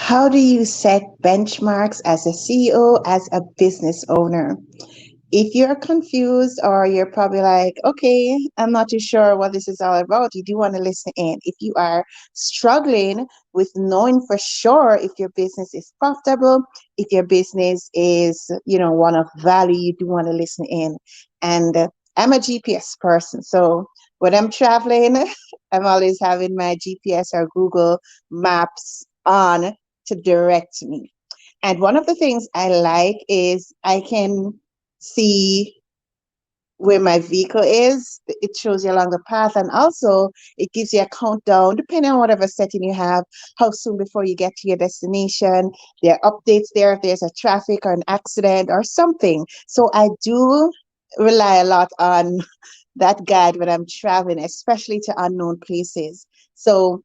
How do you set benchmarks as a CEO, as a business owner? If you're confused or you're probably like, okay, I'm not too sure what this is all about, you do want to listen in. If you are struggling with knowing for sure if your business is profitable, if your business is, one of value, you do want to listen in. And I'm a GPS person. So when I'm traveling, I'm always having my GPS or Google Maps on to direct me. And one of the things I like is I can see where my vehicle is. It shows you along the path, and also it gives you a countdown, depending on whatever setting you have, how soon before you get to your destination. There are updates there if there's a traffic or an accident or something. So I do rely a lot on that guide when I'm traveling, especially to unknown places. So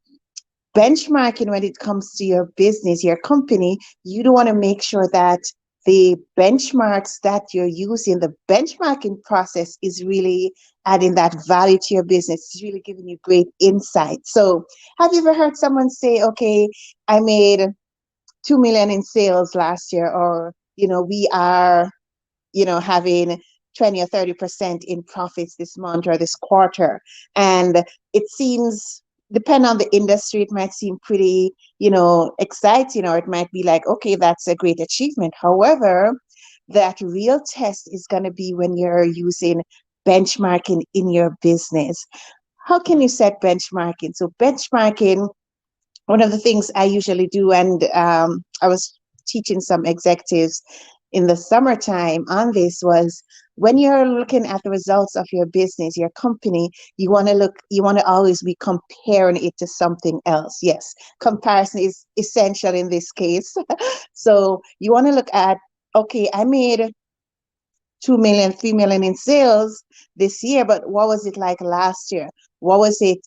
benchmarking when it comes to your business, your company, you do want to make sure that the benchmarks that you're using, the benchmarking process is really adding that value to your business. It's really giving you great insight. So have you ever heard someone say, okay, I made 2 million in sales last year, or, we are, having 20 or 30% in profits this month or this quarter. And it seems, depending on the industry, it might seem pretty, exciting, or it might be like, okay, that's a great achievement. However, that real test is going to be when you're using benchmarking in your business. How can you set benchmarking? So benchmarking, one of the things I usually do, and I was teaching some executives in the summertime on this, was when you're looking at the results of your business, your company, you want to always be comparing it to something else. Yes, comparison is essential in this case. So you want to look at, okay, I made 2 million, 3 million in sales this year, but what was it like last year? What is it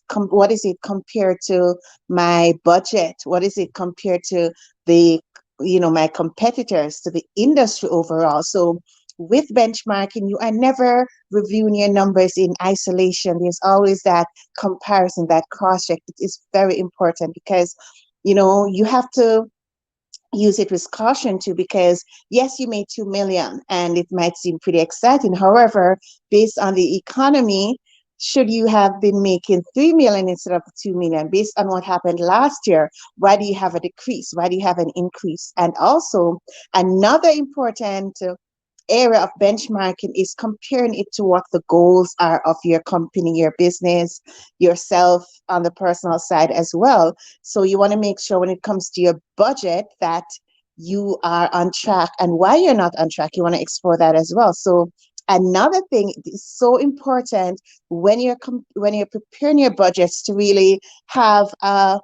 compared to my budget? What is it compared to the, my competitors, to the industry overall? So with benchmarking, you are never reviewing your numbers in isolation. There's always that comparison, that cross check. It is very important because, you have to use it with caution too, because yes, you made 2 million and it might seem pretty exciting. However, based on the economy, should you have been making 3 million instead of 2 million based on what happened last year? Why do you have a decrease? Why do you have an increase? And also, another important area of benchmarking is comparing it to what the goals are of your company, your business, yourself on the personal side as well. So you want to make sure when it comes to your budget that you are on track, and why you're not on track, you want to explore that as well. So another thing is so important when when you're preparing your budgets, to really have a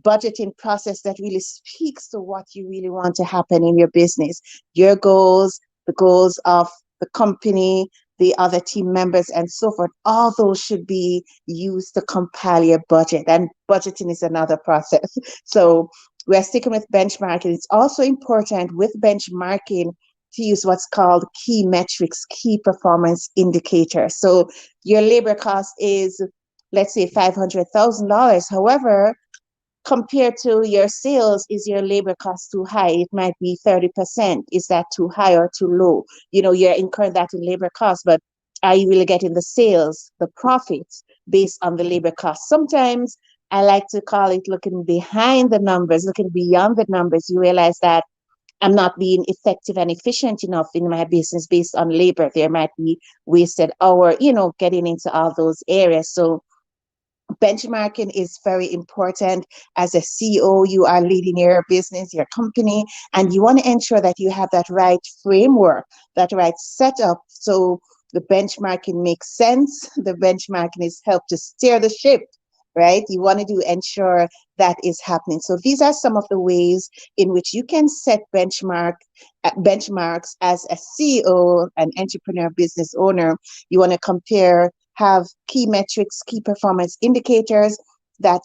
budgeting process that really speaks to what you really want to happen in your business, your goals, the goals of the company, the other team members, and so forth. All those should be used to compile your budget. And budgeting is another process. So we're sticking with benchmarking. It's also important with benchmarking to use what's called key metrics, key performance indicators. So your labor cost is, let's say, $500,000. However, compared to your sales, is your labor cost too high? It might be 30%. Is that too high or too low? You're incurring that in labor costs, but are you really getting the sales, the profits based on the labor cost? Sometimes I like to call it looking behind the numbers, looking beyond the numbers. You realize that I'm not being effective and efficient enough in my business based on labor. There might be wasted hour, getting into all those areas. So benchmarking is very important. As a CEO, you are leading your business, your company, and you want to ensure that you have that right framework, that right setup. So the benchmarking makes sense. The benchmarking is help to steer the ship, right? You want to ensure that is happening. So these are some of the ways in which you can set benchmarks as a CEO, an entrepreneur, business owner. You want to have key metrics, key performance indicators that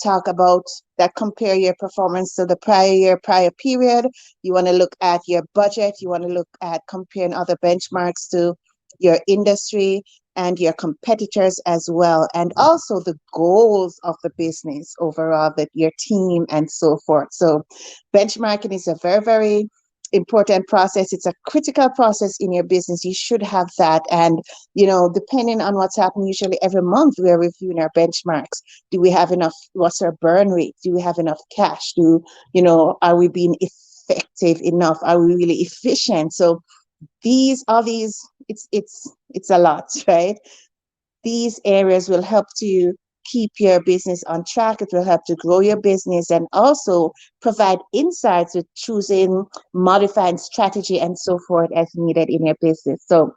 compare your performance to the prior year, prior period. You want to look at your budget. You want to look at comparing other benchmarks to your industry. and your competitors as well, and also the goals of the business overall, that your team and so forth. So benchmarking is a very, very important process. It's a critical process in your business. You should have that. And, depending on what's happening, usually every month we're reviewing our benchmarks. Do we have enough? What's our burn rate? Do we have enough cash? Are we being effective enough? Are we really efficient? So all these, it's a lot, right? These areas will help to keep your business on track. It will help to grow your business and also provide insights with choosing, modifying strategy and so forth as needed in your business. So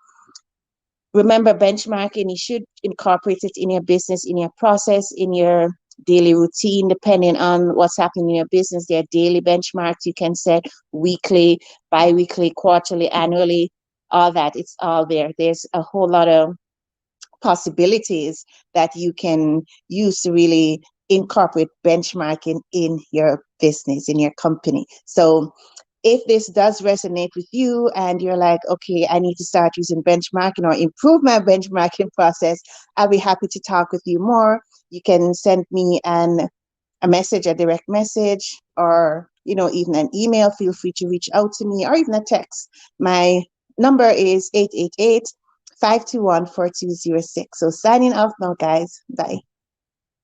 remember, benchmarking, you should incorporate it in your business, in your process, in your daily routine, depending on what's happening in your business. There are daily benchmarks you can set, weekly, bi-weekly, quarterly, annually, all that. It's all there. There's a whole lot of possibilities that you can use to really incorporate benchmarking in your business, in your company. So if this does resonate with you and you're like, okay, I need to start using benchmarking or improve my benchmarking process, I'll be happy to talk with you more. You can send me a message, a direct message, or even an email. Feel free to reach out to me, or even a text. My number is 888-521-4206. So signing off now, guys. Bye.